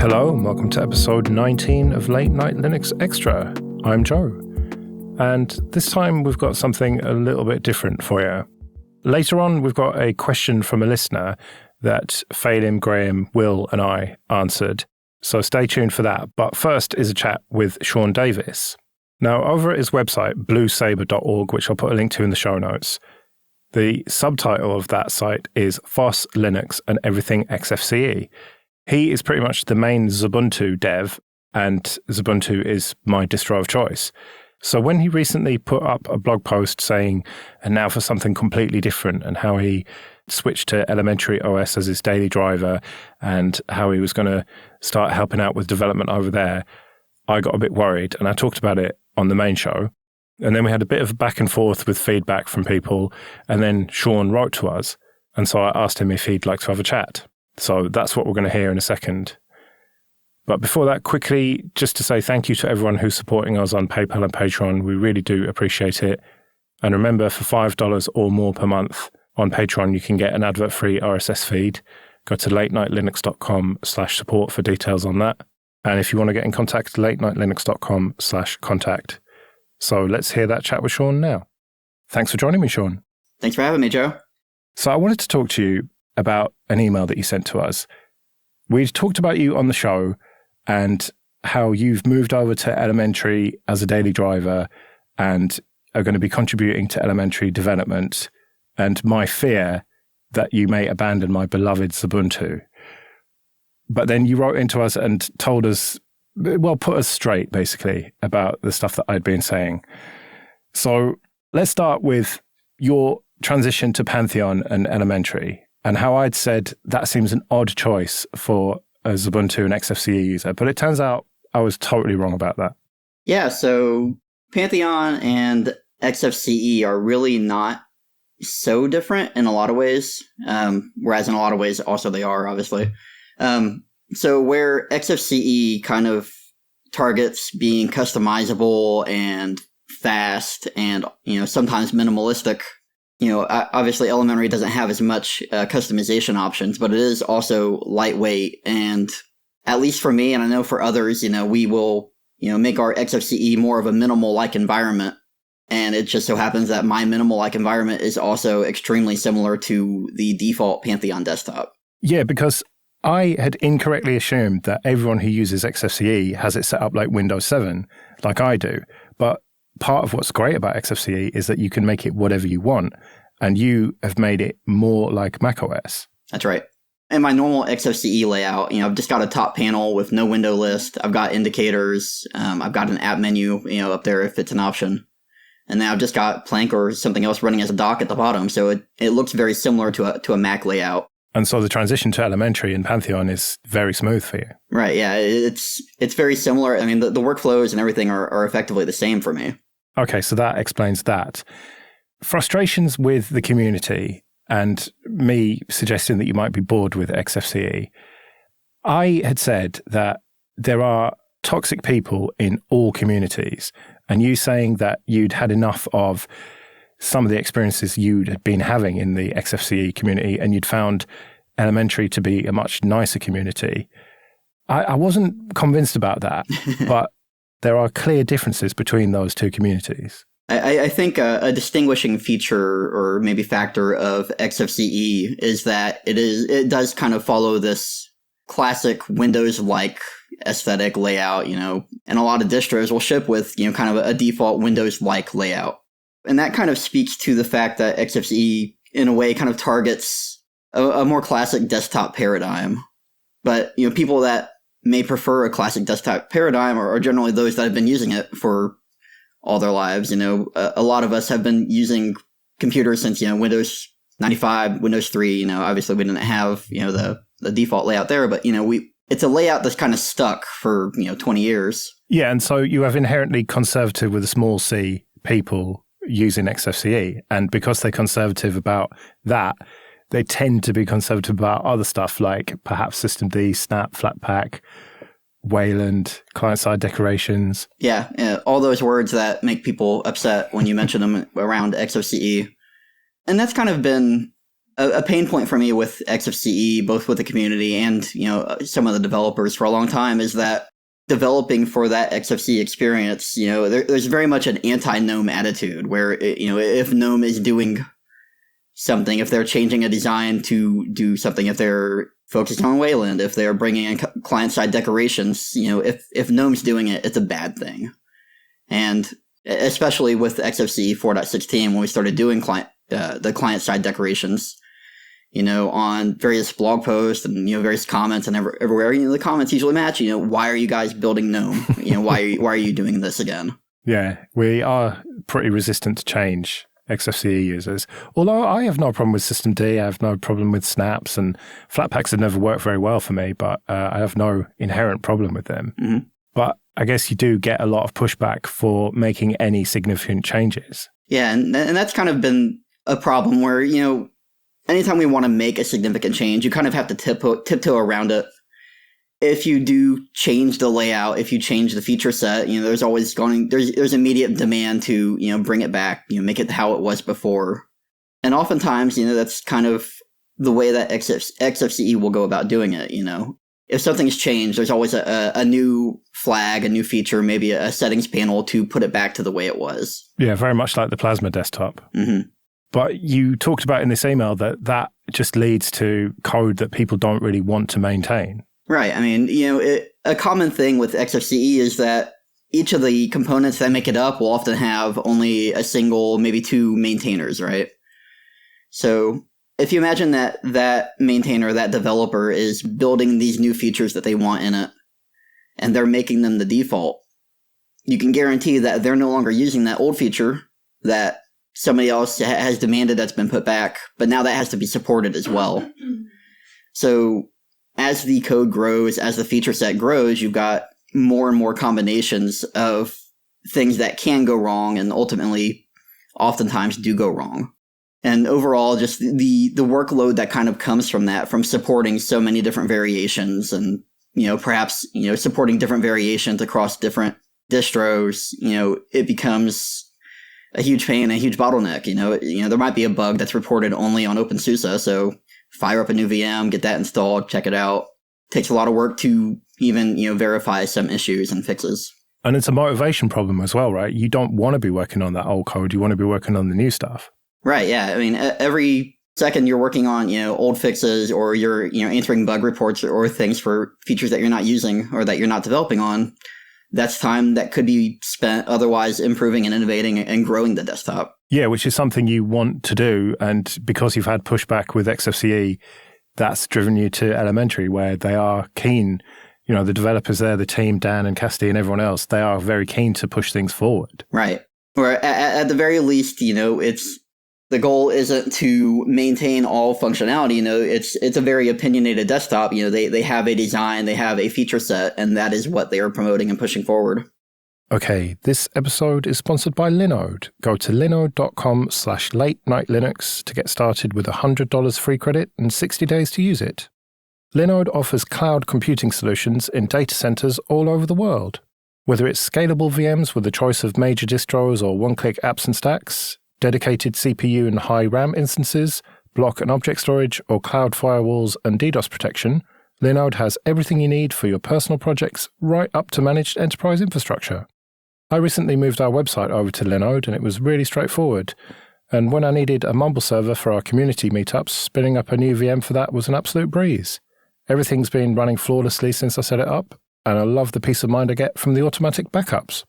Hello and welcome to episode 19 of Late Night Linux Extra. I'm Joe, and this time we've got something a little bit different for you. Later on, we've got a question from a listener that Félim, Graham, Will and I answered, so stay tuned for that. But first is a chat with Sean Davis. Now, over at his website, bluesaber.org, which I'll put a link to in the show notes, the subtitle of that site is FOSS, Linux and Everything Xfce. He is pretty much the main Xubuntu dev, and Xubuntu is my distro of choice. So when he recently put up a blog post saying, and now for something completely different, and how he switched to Elementary OS as his daily driver, and how he was going to start helping out with development over there, I got a bit worried, and I talked about it on the main show. And then we had a bit of back and forth with feedback from people, and then Sean wrote to us, and so I asked him if he'd like to have a chat. So that's what we're going to hear in a second. But before that, quickly, just to say thank you to everyone who's supporting us on PayPal and Patreon. We really do appreciate it. And remember, for $5 or more per month on Patreon, you can get an advert-free RSS feed. Go to latenightlinux.com/support for details on that. And if you want to get in contact, latenightlinux.com/contact. So let's hear that chat with Sean now. Thanks for joining me, Sean. Thanks for having me, Joe. So I wanted to talk to you about an email that you sent to us. We'd talked about you on the show and how you've moved over to Elementary as a daily driver and are going to be contributing to Elementary development, and my fear that you may abandon my beloved Xubuntu. But then you wrote into us and told us, well, put us straight, basically, about the stuff that I'd been saying. So let's start with your transition to Pantheon and Elementary, and how I'd said that seems an odd choice for a Xubuntu and Xfce user. But it turns out I was totally wrong about that. Yeah, so Pantheon and Xfce are really not so different in a lot of ways, whereas in a lot of ways also they are, obviously. So where Xfce kind of targets being customizable and fast and, sometimes minimalistic, obviously Elementary doesn't have as much customization options, but it is also lightweight. And at least for me, and I know for others, we will, make our Xfce more of a minimal-like environment. And it just so happens that my minimal-like environment is also extremely similar to the default Pantheon desktop. Yeah, because I had incorrectly assumed that everyone who uses Xfce has it set up like Windows 7, like I do. But part of what's great about Xfce is that you can make it whatever you want, and you have made it more like macOS. That's right. In my normal Xfce layout, I've just got a top panel with no window list. I've got indicators. I've got an app menu, up there if it's an option. And then I've just got Plank or something else running as a dock at the bottom. So it looks very similar to a Mac layout. And so the transition to Elementary and Pantheon is very smooth for you. Right, yeah. It's very similar. I mean, the workflows and everything are effectively the same for me. Okay, so that explains that. Frustrations with the community and me suggesting that you might be bored with Xfce. I had said that there are toxic people in all communities, and you saying that you'd had enough of some of the experiences you had been having in the Xfce community and you'd found Elementary to be a much nicer community. I wasn't convinced about that, but there are clear differences between those two communities. I think a distinguishing feature or maybe factor of Xfce is that it does kind of follow this classic Windows-like aesthetic layout, and a lot of distros will ship with, kind of a default Windows-like layout. And that kind of speaks to the fact that Xfce, in a way, kind of targets a more classic desktop paradigm. But, people that may prefer a classic desktop paradigm are generally those that have been using it for all their lives. A lot of us have been using computers since, Windows 95, Windows 3. Obviously we didn't have, the default layout there, but, it's a layout that's kind of stuck for, 20 years. Yeah, and so you have inherently conservative with a small c people using Xfce. And because they're conservative about that, they tend to be conservative about other stuff like perhaps Systemd, Snap, Flatpak, Wayland, client-side decorations. Yeah, all those words that make people upset when you mention them around Xfce. And that's kind of been a pain point for me with Xfce, both with the community and, some of the developers for a long time, is that developing for that Xfce experience, there's very much an anti-GNOME attitude where, if GNOME is doing something, if they're changing a design to do something, if they're focusing on Wayland, if they're bringing in client-side decorations, if GNOME's doing it, it's a bad thing. And especially with Xfce 4.16, when we started doing the client-side decorations, on various blog posts and, various comments and everywhere, the comments usually match, why are you guys building GNOME? Why are you doing this again? Yeah, we are pretty resistant to change, Xfce users. Although I have no problem with systemd, I have no problem with snaps, and Flatpaks have never worked very well for me, but I have no inherent problem with them. Mm-hmm. But I guess you do get a lot of pushback for making any significant changes. Yeah, and that's kind of been a problem where, anytime we want to make a significant change, you kind of have to tiptoe around it. If you do change the layout, if you change the feature set, there's immediate demand to, bring it back, make it how it was before. And oftentimes, that's kind of the way that Xfce will go about doing it, If something's changed, there's always a new flag, a new feature, maybe a settings panel to put it back to the way it was. Yeah, very much like the Plasma desktop. Mm-hmm. But you talked about in this email that just leads to code that people don't really want to maintain. Right. I mean, a common thing with Xfce is that each of the components that make it up will often have only a single, maybe two maintainers, right? So if you imagine that maintainer, that developer is building these new features that they want in it, and they're making them the default, you can guarantee that they're no longer using that old feature that somebody else has demanded that's been put back, but now that has to be supported as well. So as the code grows, as the feature set grows, you've got more and more combinations of things that can go wrong and ultimately oftentimes do go wrong. And overall, just the workload that kind of comes from that, from supporting so many different variations and, perhaps, supporting different variations across different distros, it becomes a huge pain, a huge bottleneck. There might be a bug that's reported only on OpenSUSE, so fire up a new VM, get that installed, check it out. Takes a lot of work to even, verify some issues and fixes. And it's a motivation problem as well, right? You don't want to be working on that old code. You want to be working on the new stuff. Right, yeah. I mean, every second you're working on, old fixes, or you're, answering bug reports or things for features that you're not using or that you're not developing on, that's time that could be spent otherwise improving and innovating and growing the desktop. Yeah, which is something you want to do. And because you've had pushback with Xfce, that's driven you to Elementary, where they are keen. The developers there, the team, Dan and Casti and everyone else, they are very keen to push things forward. Right. Or at the very least, it's the goal isn't to maintain all functionality. It's a very opinionated desktop. They have a design, they have a feature set, and that is what they are promoting and pushing forward. Okay, this episode is sponsored by Linode. Go to linode.com/late-night-linux to get started with $100 free credit and 60 days to use it. Linode offers cloud computing solutions in data centers all over the world. Whether it's scalable VMs with a choice of major distros or one-click apps and stacks, dedicated CPU and high RAM instances, block and object storage, or cloud firewalls and DDoS protection, Linode has everything you need for your personal projects right up to managed enterprise infrastructure. I recently moved our website over to Linode and it was really straightforward. And when I needed a Mumble server for our community meetups, spinning up a new VM for that was an absolute breeze. Everything's been running flawlessly since I set it up, and I love the peace of mind I get from the automatic backups.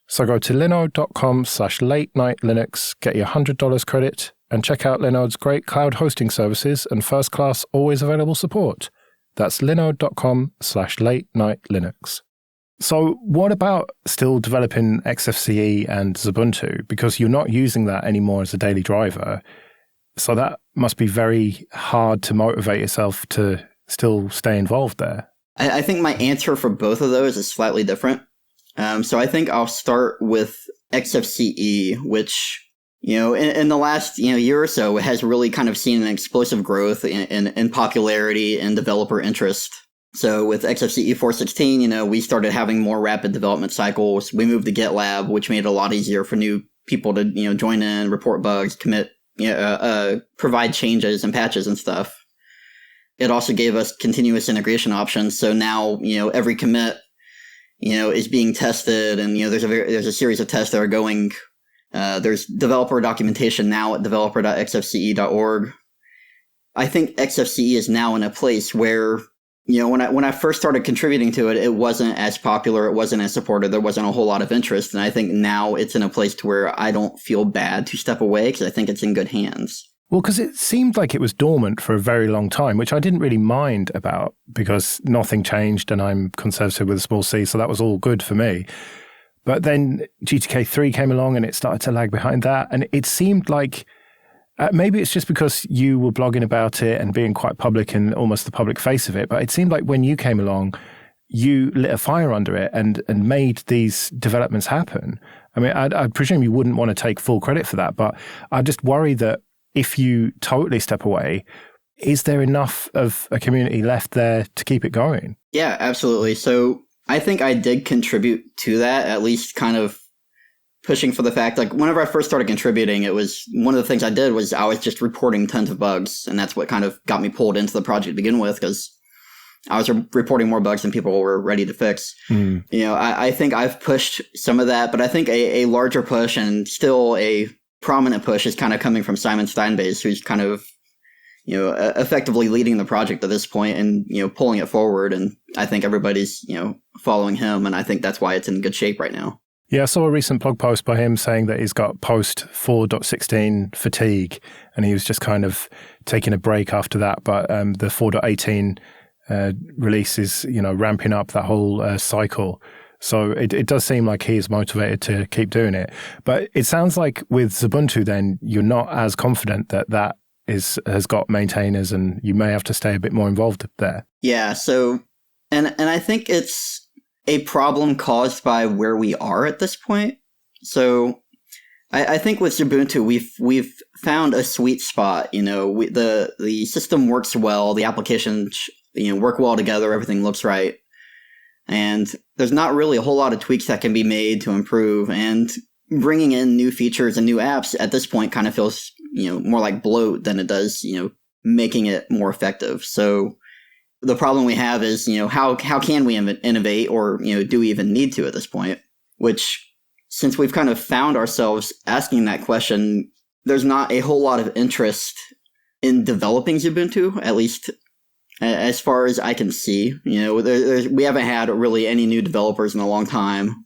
So go to linode.com/late-night-linux, get your $100 credit, and check out Linode's great cloud hosting services and first-class, always available support. That's linode.com/late-night-linux. So what about still developing Xfce and Xubuntu? Because you're not using that anymore as a daily driver. So that must be very hard to motivate yourself to still stay involved there. I think my answer for both of those is slightly different. So I think I'll start with Xfce, which, in the last, year or so, has really kind of seen an explosive growth in popularity and developer interest. So with Xfce 4.16, we started having more rapid development cycles. We moved to GitLab, which made it a lot easier for new people to, join in, report bugs, commit provide changes and patches and stuff. It also gave us continuous integration options. So now, every commit, is being tested, and there's a series of tests that are going. There's developer documentation now at developer.xfce.org. I think Xfce is now in a place where, when I first started contributing to it, it wasn't as popular, it wasn't as supported, there wasn't a whole lot of interest, and I think now it's in a place to where I don't feel bad to step away because I think it's in good hands. Well, because it seemed like it was dormant for a very long time, which I didn't really mind about because nothing changed and I'm conservative with a small c, so that was all good for me. But then GTK 3 came along and it started to lag behind that. And it seemed like maybe it's just because you were blogging about it and being quite public and almost the public face of it. But it seemed like when you came along, you lit a fire under it and made these developments happen. I mean, I presume you wouldn't want to take full credit for that, but I just worry that if you totally step away, is there enough of a community left there to keep it going? Yeah, absolutely. So I think I did contribute to that, at least kind of pushing for the fact, like whenever I first started contributing, it was one of the things I did was I was just reporting tons of bugs. And that's what kind of got me pulled into the project to begin with, because I was reporting more bugs than people were ready to fix. I think I've pushed some of that, but I think a larger push and still a prominent push is kind of coming from Simon Steinbase, who's kind of, effectively leading the project at this point and, pulling it forward. And I think everybody's, following him. And I think that's why it's in good shape right now. Yeah, I saw a recent blog post by him saying that he's got post 4.16 fatigue and he was just kind of taking a break after that. But the 4.18 release is, ramping up that whole cycle. So it does seem like he is motivated to keep doing it. But it sounds like with Ubuntu, then you're not as confident that has got maintainers, and you may have to stay a bit more involved there. Yeah. So, and I think it's a problem caused by where we are at this point. So, I think with Ubuntu, we've found a sweet spot. The system works well, the applications work well together, everything looks right. And there's not really a whole lot of tweaks that can be made to improve. And bringing in new features and new apps at this point kind of feels, more like bloat than it does, making it more effective. So the problem we have is, how can we innovate, or, do we even need to at this point? Which, since we've kind of found ourselves asking that question, there's not a whole lot of interest in developing Ubuntu, at least as far as I can see. We haven't had really any new developers in a long time.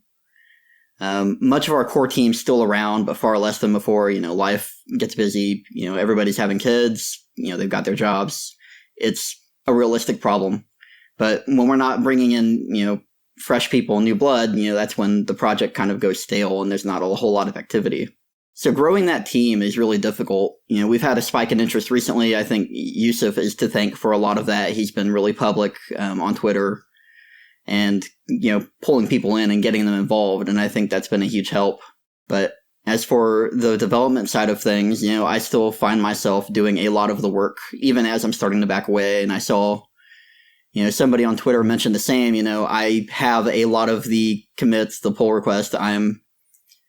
Much of our core team's still around, but far less than before. Life gets busy. Everybody's having kids. They've got their jobs. It's a realistic problem. But when we're not bringing in, fresh people, new blood, that's when the project kind of goes stale and there's not a whole lot of activity. So growing that team is really difficult. We've had a spike in interest recently. I think Yusuf is to thank for a lot of that. He's been really public on Twitter and, pulling people in and getting them involved. And I think that's been a huge help. But as for the development side of things, I still find myself doing a lot of the work, even as I'm starting to back away. And I saw, somebody on Twitter mentioned the same. I have a lot of the commits, the pull requests. I'm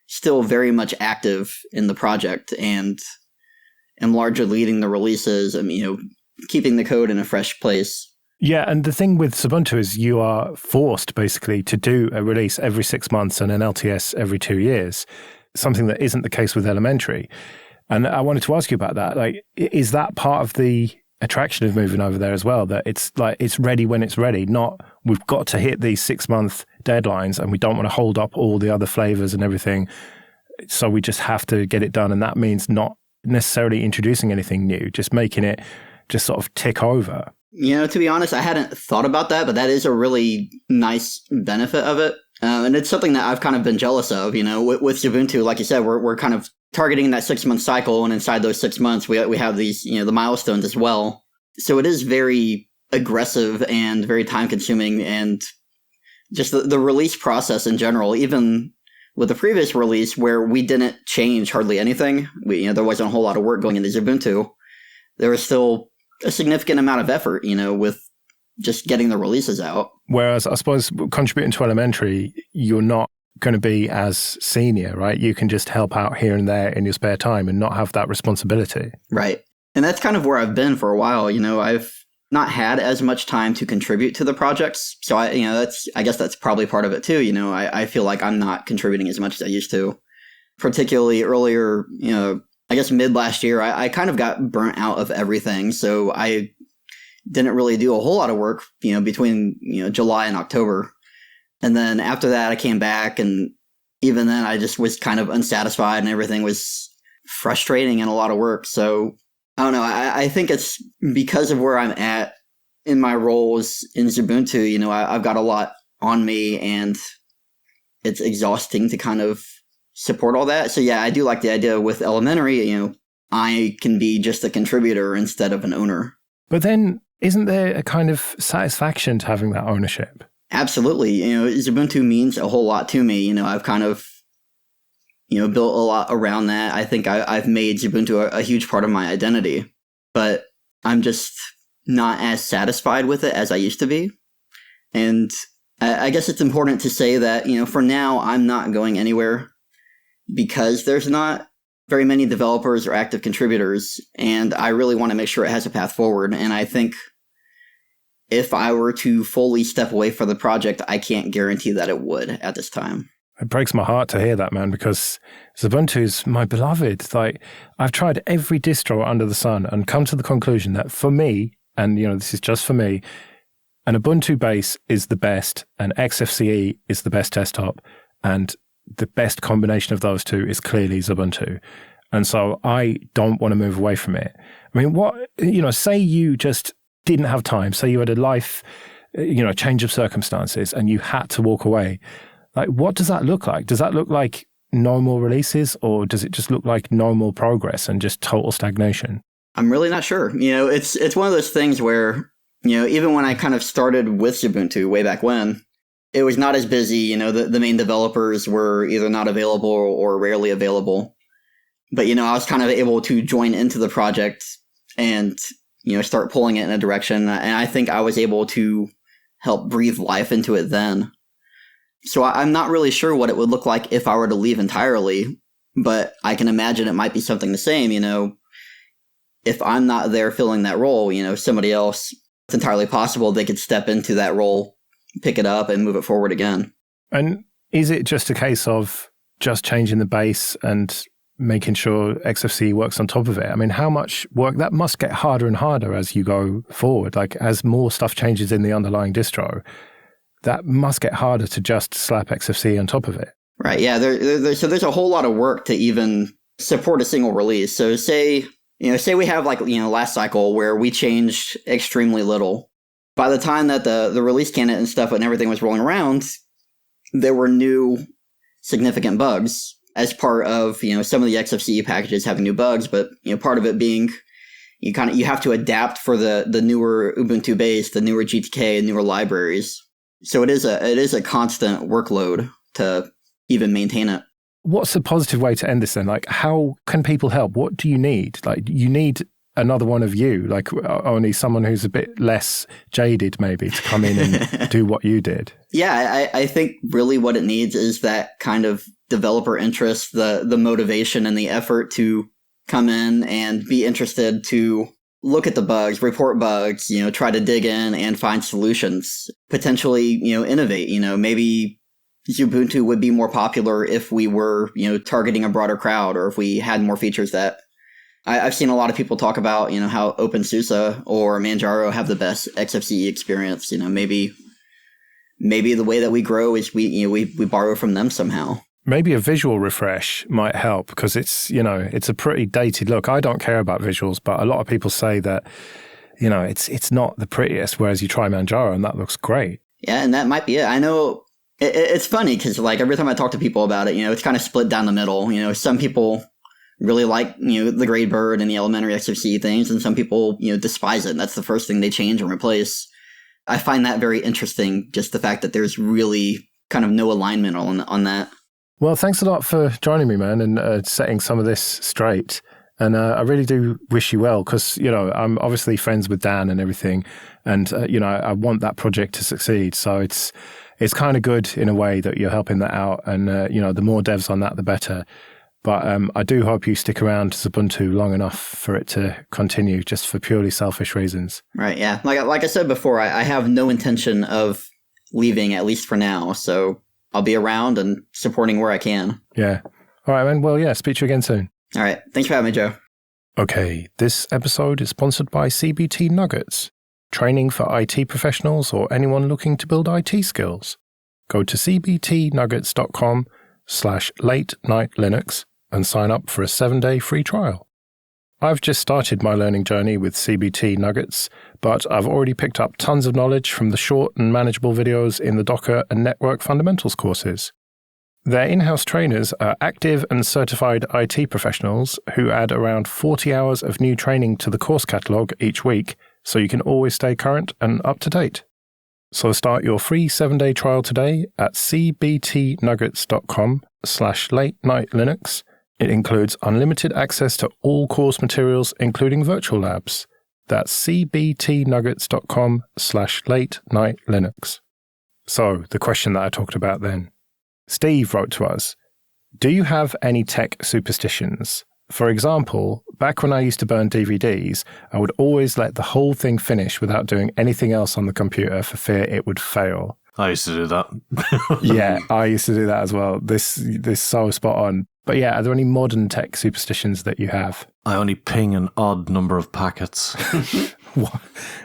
still very much active in the project and am largely leading the releases and, keeping the code in a fresh place. Yeah, and the thing with Ubuntu is you are forced basically to do a release every 6 months and an LTS every 2 years, something that isn't the case with Elementary. And I wanted to ask you about that. Like, is that part of the attraction of moving over there as well, that it's like it's ready when it's ready, not we've got to hit these 6 month deadlines and we don't want to hold up all the other flavors and everything, so we just have to get it done? And that means not necessarily introducing anything new, just making it just sort of tick over. To be honest, I hadn't thought about that, but that is a really nice benefit of it. And it's something that I've kind of been jealous of, with Ubuntu. Like you said, we're kind of targeting that 6 month cycle. And inside those 6 months, we have these, the milestones as well. So it is very aggressive and very time consuming. And just the release process in general, even with the previous release where we didn't change hardly anything, there wasn't a whole lot of work going into Ubuntu. There was still a significant amount of effort, with just getting the releases out. Whereas I suppose contributing to Elementary, you're not going to be as senior, right? You can just help out here and there in your spare time and not have that responsibility. Right. And that's kind of where I've been for a while. I've not had as much time to contribute to the projects. So I guess that's probably part of it too. I feel like I'm not contributing as much as I used to. Particularly earlier, I guess mid last year, I kind of got burnt out of everything. So I didn't really do a whole lot of work, between, July and October. And then after that, I came back, and even then I just was kind of unsatisfied, and everything was frustrating and a lot of work. So I don't know. I think it's because of where I'm at in my roles in Xubuntu. I've got a lot on me, and it's exhausting to kind of support all that. So yeah, I do like the idea with elementary, I can be just a contributor instead of an owner. But then isn't there a kind of satisfaction to having that ownership? Absolutely. Xubuntu means a whole lot to me. I've kind of, built a lot around that. I think I've made Xubuntu a huge part of my identity, but I'm just not as satisfied with it as I used to be. And I guess it's important to say that, for now, I'm not going anywhere because there's not very many developers or active contributors, and I really want to make sure it has a path forward. And I think if I were to fully step away from the project, I can't guarantee that it would at this time. It breaks my heart to hear that, man, because Xubuntu's my beloved. Like, I've tried every distro under the sun and come to the conclusion that for me, and this is just for me, an Ubuntu base is the best, and Xfce is the best desktop, and the best combination of those two is clearly Xubuntu. And so I don't want to move away from it. I mean, say you just didn't have time, say you had a life, change of circumstances, and you had to walk away. Like, what does that look like? Does that look like no more releases, or does it just look like no more progress and just total stagnation? I'm really not sure. It's one of those things where, even when I kind of started with Xubuntu way back when, it was not as busy. The main developers were either not available or rarely available. But, I was kind of able to join into the project and, start pulling it in a direction. And I think I was able to help breathe life into it then. So I'm not really sure what it would look like if I were to leave entirely, but I can imagine it might be something the same. If I'm not there filling that role, somebody else, it's entirely possible they could step into that role, pick it up, and move it forward again. And is it just a case of just changing the base and making sure Xfce works on top of it? I mean, how much work that must get harder and harder as you go forward, like as more stuff changes in the underlying distro. That must get harder to just slap Xfce on top of it. Right. Yeah. So there's a whole lot of work to even support a single release. So say we have last cycle where we changed extremely little. By the time that the release candidate and stuff and everything was rolling around, there were new significant bugs as part of, some of the Xfce packages having new bugs, but, part of it being you have to adapt for the newer Ubuntu base, the newer GTK and newer libraries. So it is a constant workload to even maintain it. What's the positive way to end this then? Like, how can people help? What do you need? Like, you need another one of you, like only someone who's a bit less jaded maybe to come in and do what you did. Yeah, I think really what it needs is that kind of developer interest, the motivation and the effort to come in and be interested to look at the bugs, report bugs, try to dig in and find solutions, potentially, innovate. Maybe Xubuntu would be more popular if we were, targeting a broader crowd, or if we had more features that I've seen a lot of people talk about, how OpenSUSE or Manjaro have the best Xfce experience. Maybe the way that we grow is we borrow from them somehow. Maybe a visual refresh might help, because it's a pretty dated look. I don't care about visuals, but a lot of people say that, it's not the prettiest, whereas you try Manjaro and that looks great. Yeah, and that might be it. I know it's funny because every time I talk to people about it, it's kind of split down the middle. Some people really like, the Gradebird and the elementary Xfce things, and some people, despise it. And that's the first thing they change and replace. I find that very interesting, just the fact that there's really kind of no alignment on that. Well, thanks a lot for joining me, man, and setting some of this straight. And I really do wish you well, because, I'm obviously friends with Dan and everything. And, I want that project to succeed. So it's it's kind of good in a way that you're helping that out. And, the more devs on that, the better. But I do hope you stick around to Ubuntu long enough for it to continue, just for purely selfish reasons. Right, yeah. Like I said before, I have no intention of leaving, at least for now. So I'll be around and supporting where I can. Yeah. All right, man. Well, yeah, speak to you again soon. All right. Thanks for having me, Joe. Okay, this episode is sponsored by CBT Nuggets, training for IT professionals or anyone looking to build IT skills. Go to cbtnuggets.com/late-night-linux and sign up for a 7-day free trial. I've just started my learning journey with CBT Nuggets, but I've already picked up tons of knowledge from the short and manageable videos in the Docker and Network Fundamentals courses. Their in-house trainers are active and certified IT professionals who add around 40 hours of new training to the course catalogue each week, so you can always stay current and up to date. So start your free 7-day trial today at cbtnuggets.com/late-night-linux. It includes unlimited access to all course materials, including virtual labs. That's cbtnuggets.com/late-night-linux. So, the question that I talked about then. Steve wrote to us, do you have any tech superstitions? For example, back when I used to burn DVDs, I would always let the whole thing finish without doing anything else on the computer for fear it would fail. I used to do that. Yeah, I used to do that as well. This so spot on. But yeah, are there any modern tech superstitions that you have? I only ping an odd number of packets.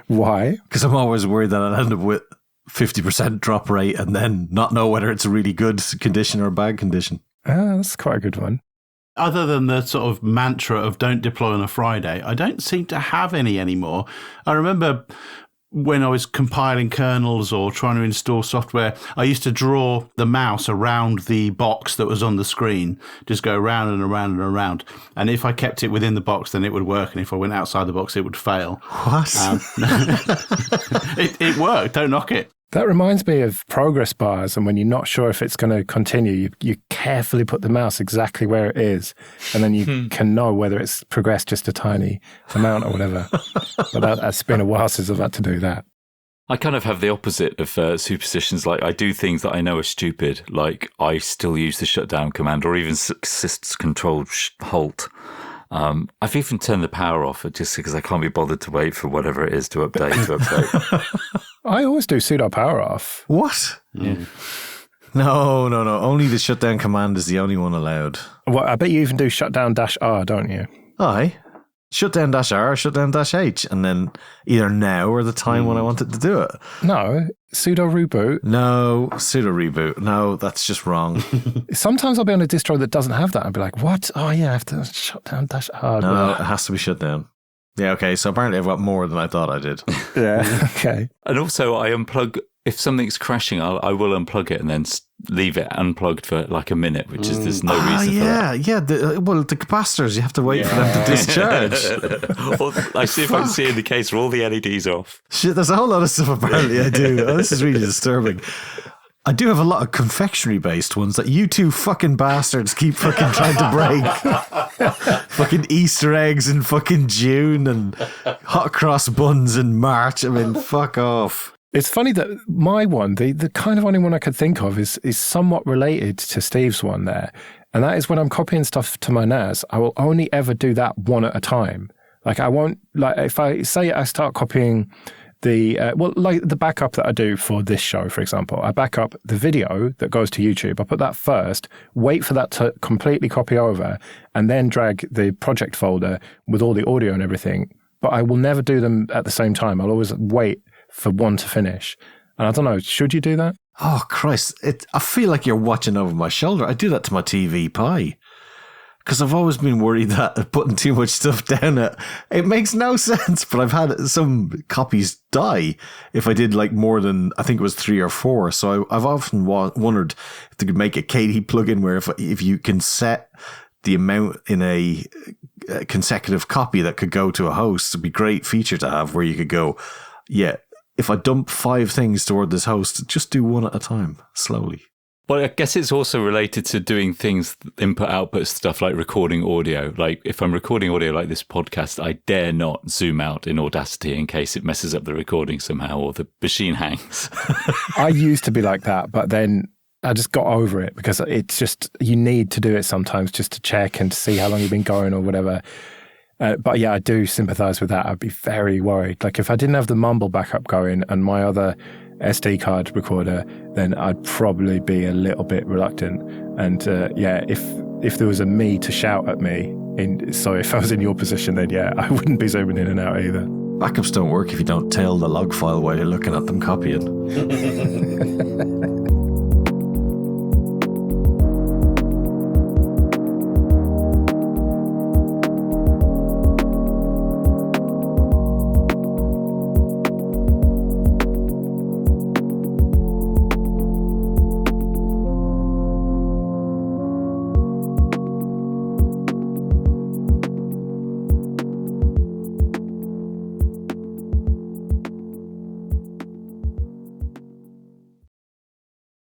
Why? Because I'm always worried that I'll end up with 50% drop rate and then not know whether it's a really good condition or a bad condition. That's quite a good one. Other than the sort of mantra of don't deploy on a Friday, I don't seem to have any anymore. I remember when I was compiling kernels or trying to install software, I used to draw the mouse around the box that was on the screen, just go around and around and around. And if I kept it within the box, then it would work. And if I went outside the box, it would fail. What? It worked. Don't knock it. That reminds me of progress bars, and when you're not sure if it's going to continue, you carefully put the mouse exactly where it is, and then you can know whether it's progressed just a tiny amount or whatever. But that's been a while since I've had to do that. I kind of have the opposite of superstitions. Like, I do things that I know are stupid, like I still use the shutdown command or even sys control halt. I've even turned the power off just because I can't be bothered to wait for whatever it is to update. I always do sudo power off. What? Yeah. No. Only the shutdown command is the only one allowed. Well, I bet you even do shutdown-R, don't you? Aye. Shutdown-R, shutdown-H, and then either now or the time when I wanted to do it. No, sudo reboot. No, sudo reboot. No, that's just wrong. Sometimes I'll be on a distro that doesn't have that. I'll be like, what? Oh, yeah, I have to shutdown-R. No, it has to be shut down. Yeah, okay, so apparently I've got more than I thought I did. Yeah, okay. And also I unplug, if something's crashing, I will unplug it and then leave it unplugged for like a minute, which is, there's no reason for that. Yeah, the capacitors, you have to wait for them to discharge. Or I see if I can see in the case where all the LEDs off. Shit, there's a whole lot of stuff apparently I do. Oh, this is really disturbing. I do have a lot of confectionery-based ones that you two fucking bastards keep fucking trying to break. Fucking Easter eggs in fucking June and hot cross buns in March. I mean, fuck off. It's funny that my one, the kind of only one I could think of is somewhat related to Steve's one there. And that is when I'm copying stuff to my NAS, I will only ever do that one at a time. Like I won't, like if I say I start copying like the backup that I do for this show, for example, I back up the video that goes to YouTube. I put that first, wait for that to completely copy over, and then drag the project folder with all the audio and everything. But I will never do them at the same time. I'll always wait for one to finish. And I don't know, should you do that? Oh, Christ. I feel like you're watching over my shoulder. I do that to my TV Pi. Because I've always been worried that putting too much stuff down it makes no sense. But I've had some copies die if I did like more than, I think it was 3 or 4. So I've often wondered if they could make a KDE plugin where if you can set the amount in a consecutive copy that could go to a host, it'd be a great feature to have where you could go, yeah, if I dump 5 things toward this host, just do one at a time, slowly. Well, I guess it's also related to doing things, input-output stuff like recording audio. Like if I'm recording audio like this podcast, I dare not zoom out in Audacity in case it messes up the recording somehow or the machine hangs. I used to be like that, but then I just got over it because it's just, you need to do it sometimes just to check and to see how long you've been going or whatever. But yeah, I do sympathize with that. I'd be very worried. Like if I didn't have the Mumble backup going and my other SD card recorder, then I'd probably be a little bit reluctant. And if there was a me to shout at me, so if I was in your position, then yeah, I wouldn't be zooming in and out either. Backups don't work if you don't tail the log file while you're looking at them copying.